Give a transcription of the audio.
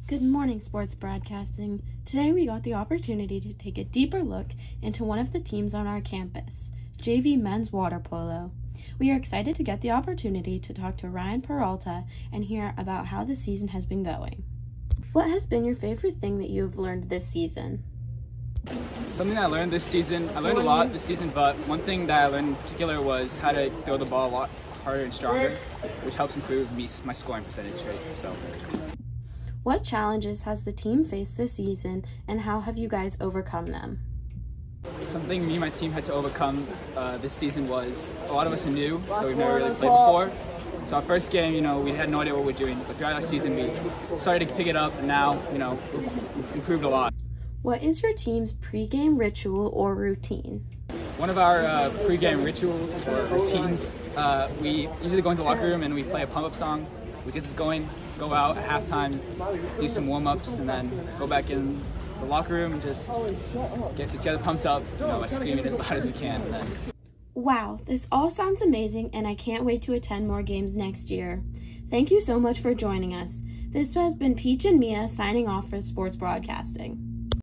Good morning, sports broadcasting. Today we got the opportunity to take a deeper look into one of the teams on our campus, JV Men's Water Polo. We are excited to get the opportunity to talk to Ryan Peralta and hear about how the season has been going. What has been your favorite thing that you have learned this season? Something that I learned this season, I learned a lot this season, but one thing that I learned in particular was how to throw the ball a lot harder and stronger, which helps improve my scoring percentage rate. So, what challenges has the team faced this season, and how have you guys overcome them? Something me and my team had to overcome this season was a lot of us are new, so we've never really played before. So our first game, we had no idea what we're doing, but throughout our season we started to pick it up, and now, we've improved a lot. What is your team's pregame ritual or routine? One of our pregame rituals or routines, we usually go into the locker room and we play a pump-up song, which gets us going, go out at halftime, do some warm-ups, and then go back in the locker room and just get each other pumped up, by screaming as loud as we can. And then... Wow, this all sounds amazing, and I can't wait to attend more games next year. Thank you so much for joining us. This has been Peach and Mia signing off for Sports Broadcasting.